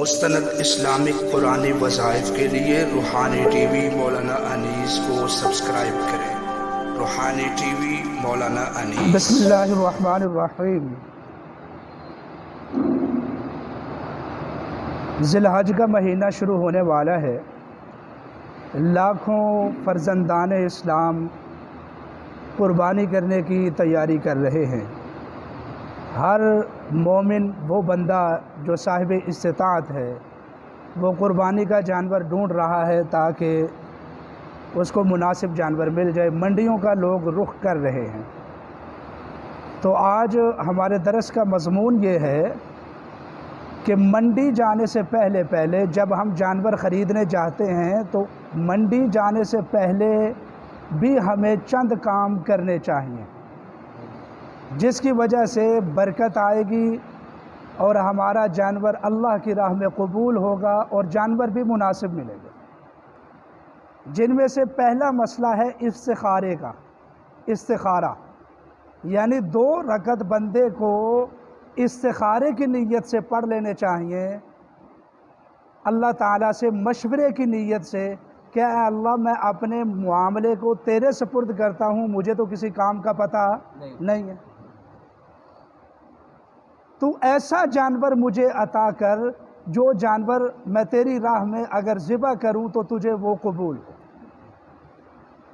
مستند اسلامک قرآنی وظائف کے لیے روحانی ٹی وی مولانا انیس کو سبسکرائب کریں۔ روحانی ٹی وی مولانا انیس۔ بسم اللہ الرحمن الرحیم۔ ذی الحج کا مہینہ شروع ہونے والا ہے۔ لاکھوں فرزندان اسلام قربانی کرنے کی تیاری کر رہے ہیں۔ ہر مومن وہ بندہ جو صاحب استطاعت ہے وہ قربانی کا جانور ڈھونڈ رہا ہے تاکہ اس کو مناسب جانور مل جائے۔ منڈیوں کا لوگ رخ کر رہے ہیں۔ تو آج ہمارے درس کا مضمون یہ ہے کہ منڈی جانے سے پہلے جب ہم جانور خریدنے جاتے ہیں تو منڈی جانے سے پہلے بھی ہمیں چند کام کرنے چاہیے جس کی وجہ سے برکت آئے گی اور ہمارا جانور اللہ کی راہ میں قبول ہوگا اور جانور بھی مناسب ملے گا۔ جن میں سے پہلا مسئلہ ہے استخارے کا۔ استخارہ یعنی 2 رکعت بندے کو استخارے کی نیت سے پڑھ لینے چاہیے، اللہ تعالیٰ سے مشورے کی نیت سے کہ اے اللہ میں اپنے معاملے کو تیرے سپرد کرتا ہوں، مجھے تو کسی کام کا پتہ نہیں ہے، تو ایسا جانور مجھے عطا کر جو جانور میں تیری راہ میں اگر ذبح کروں تو تجھے وہ قبول ہو۔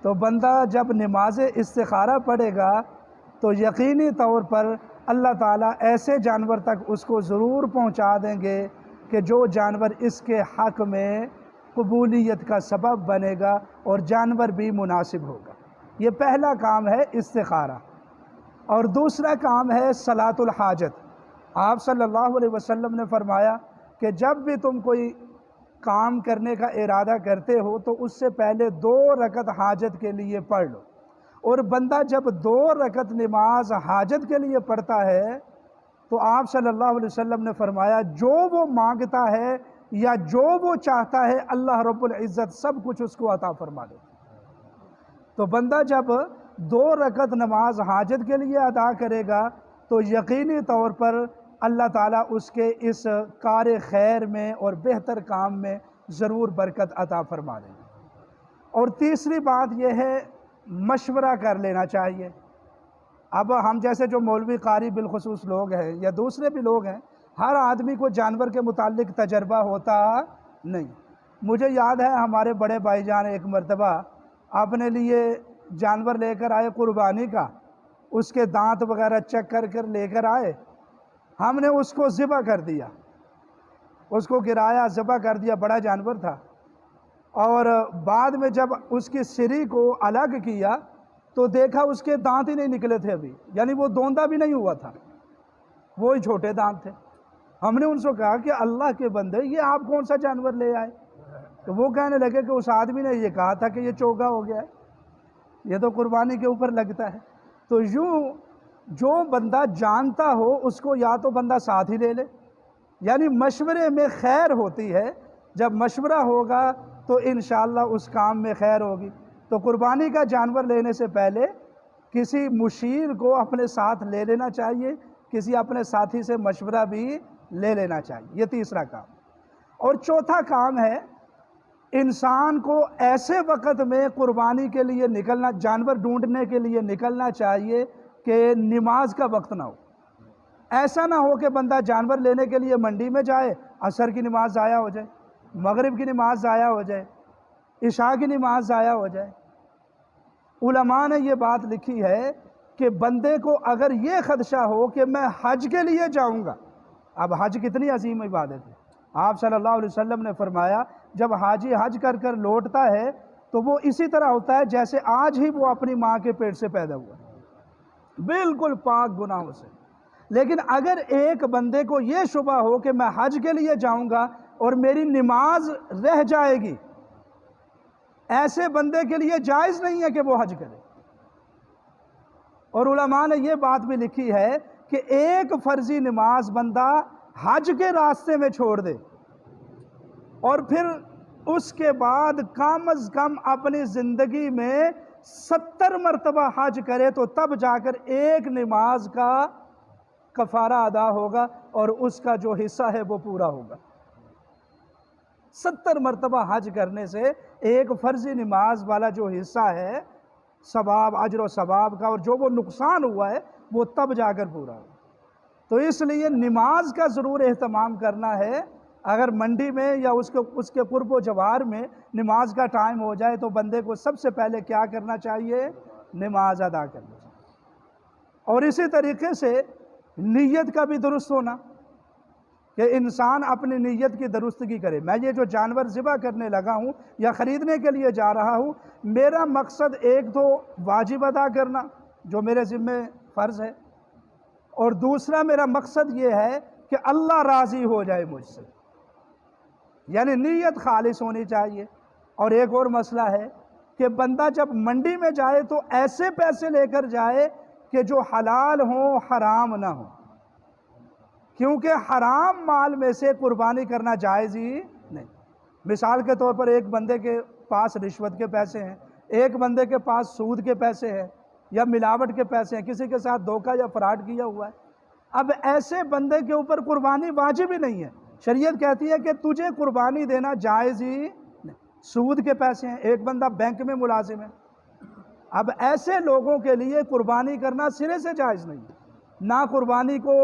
تو بندہ جب نماز استخارہ پڑھے گا تو یقینی طور پر اللہ تعالیٰ ایسے جانور تک اس کو ضرور پہنچا دیں گے کہ جو جانور اس کے حق میں قبولیت کا سبب بنے گا اور جانور بھی مناسب ہوگا۔ یہ پہلا کام ہے استخارہ۔ اور دوسرا کام ہے صلاۃ الحاجت۔ آپ صلی اللہ علیہ وسلم نے فرمایا کہ جب بھی تم کوئی کام کرنے کا ارادہ کرتے ہو تو اس سے پہلے 2 رکعت حاجت کے لیے پڑھ لو۔ اور بندہ جب 2 رکعت نماز حاجت کے لیے پڑھتا ہے تو آپ صلی اللہ علیہ وسلم نے فرمایا جو وہ مانگتا ہے یا جو وہ چاہتا ہے اللہ رب العزت سب کچھ اس کو عطا فرما دیتا ہے۔ تو بندہ جب 2 رکعت نماز حاجت کے لیے ادا کرے گا تو یقینی طور پر اللہ تعالیٰ اس کے اس کار خیر میں اور بہتر کام میں ضرور برکت عطا فرما دیں گے۔ اور تیسری بات یہ ہے مشورہ کر لینا چاہیے۔ اب ہم جیسے جو مولوی قاری بالخصوص لوگ ہیں یا دوسرے بھی لوگ ہیں، ہر آدمی کو جانور کے متعلق تجربہ ہوتا نہیں۔ مجھے یاد ہے ہمارے بڑے بھائی جان ایک مرتبہ اپنے لیے جانور لے کر آئے قربانی کا، اس کے دانت وغیرہ چیک کر لے کر آئے۔ ہم نے اس کو ذبح کر دیا، اس کو گرایا، ذبح کر دیا، بڑا جانور تھا۔ اور بعد میں جب اس کی سری کو الگ کیا تو دیکھا اس کے دانت ہی نہیں نکلے تھے ابھی، یعنی وہ دوندا بھی نہیں ہوا تھا، وہی چھوٹے دانت تھے۔ ہم نے ان سے کہا کہ اللہ کے بندے یہ آپ کون سا جانور لے آئے؟ تو وہ کہنے لگے کہ اس آدمی نے یہ کہا تھا کہ یہ چوگا ہو گیا ہے، یہ تو قربانی کے اوپر لگتا ہے۔ تو یوں جو بندہ جانتا ہو اس کو یا تو بندہ ساتھ ہی لے لے، یعنی مشورے میں خیر ہوتی ہے۔ جب مشورہ ہوگا تو انشاءاللہ اس کام میں خیر ہوگی۔ تو قربانی کا جانور لینے سے پہلے کسی مشیر کو اپنے ساتھ لے لینا چاہیے، کسی اپنے ساتھی سے مشورہ بھی لے لینا چاہیے۔ یہ تیسرا کام۔ اور چوتھا کام ہے انسان کو ایسے وقت میں قربانی کے لیے نکلنا، جانور ڈھونڈنے کے لیے نکلنا چاہیے کہ نماز کا وقت نہ ہو۔ ایسا نہ ہو کہ بندہ جانور لینے کے لیے منڈی میں جائے، عصر کی نماز ضائع ہو جائے، مغرب کی نماز ضائع ہو جائے، عشاء کی نماز ضائع ہو جائے۔ علماء نے یہ بات لکھی ہے کہ بندے کو اگر یہ خدشہ ہو کہ میں حج کے لیے جاؤں گا، اب حج کتنی عظیم عبادت ہے۔ آپ صلی اللہ علیہ وسلم نے فرمایا جب حاجی حج کر لوٹتا ہے تو وہ اسی طرح ہوتا ہے جیسے آج ہی وہ اپنی ماں کے پیٹ سے پیدا ہوا، بالکل پاک گناہوں سے۔ لیکن اگر ایک بندے کو یہ شبہ ہو کہ میں حج کے لیے جاؤں گا اور میری نماز رہ جائے گی، ایسے بندے کے لیے جائز نہیں ہے کہ وہ حج کرے۔ اور علماء نے یہ بات بھی لکھی ہے کہ ایک فرضی نماز بندہ حج کے راستے میں چھوڑ دے اور پھر اس کے بعد کم از کم اپنی زندگی میں 70 مرتبہ حج کرے تو تب جا کر ایک نماز کا کفارہ ادا ہوگا اور اس کا جو حصہ ہے وہ پورا ہوگا۔ 70 مرتبہ حج کرنے سے ایک فرضی نماز والا جو حصہ ہے ثواب، اجر و ثواب کا، اور جو وہ نقصان ہوا ہے وہ تب جا کر پورا ہو۔ تو اس لیے نماز کا ضرور اہتمام کرنا ہے۔ اگر منڈی میں یا اس کے قرب و جوار میں نماز کا ٹائم ہو جائے تو بندے کو سب سے پہلے کیا کرنا چاہیے؟ نماز ادا کرنا چاہیے۔ اور اسی طریقے سے نیت کا بھی درست ہونا، کہ انسان اپنی نیت کی درستگی کرے۔ میں یہ جو جانور ذبح کرنے لگا ہوں یا خریدنے کے لیے جا رہا ہوں، میرا مقصد ایک تو واجب ادا کرنا جو میرے ذمہ فرض ہے، اور دوسرا میرا مقصد یہ ہے کہ اللہ راضی ہو جائے مجھ سے، یعنی نیت خالص ہونی چاہیے۔ اور ایک اور مسئلہ ہے کہ بندہ جب منڈی میں جائے تو ایسے پیسے لے کر جائے کہ جو حلال ہوں، حرام نہ ہوں، کیونکہ حرام مال میں سے قربانی کرنا جائز ہی نہیں۔ مثال کے طور پر ایک بندے کے پاس رشوت کے پیسے ہیں، ایک بندے کے پاس سود کے پیسے ہیں یا ملاوٹ کے پیسے ہیں، کسی کے ساتھ دھوکہ یا فراڈ کیا ہوا ہے، اب ایسے بندے کے اوپر قربانی واجب ہی نہیں ہے۔ شریعت کہتی ہے کہ تجھے قربانی دینا جائز ہی نہیں۔ سود کے پیسے ہیں، ایک بندہ بینک میں ملازم ہے، اب ایسے لوگوں کے لیے قربانی کرنا سرے سے جائز نہیں ہے۔ نہ قربانی کو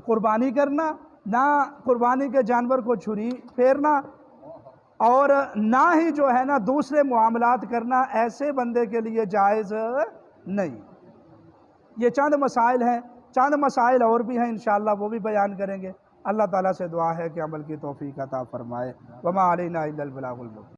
قربانی کرنا، نہ قربانی کے جانور کو چھری پھیرنا، اور نہ ہی جو ہے نا دوسرے معاملات کرنا ایسے بندے کے لیے جائز نہیں۔ یہ چند مسائل ہیں، چند مسائل اور بھی ہیں انشاءاللہ وہ بھی بیان کریں گے۔ اللہ تعالیٰ سے دعا ہے کہ عمل کی توفیق عطا فرمائے۔ وما علینا الا البلاغ المبین۔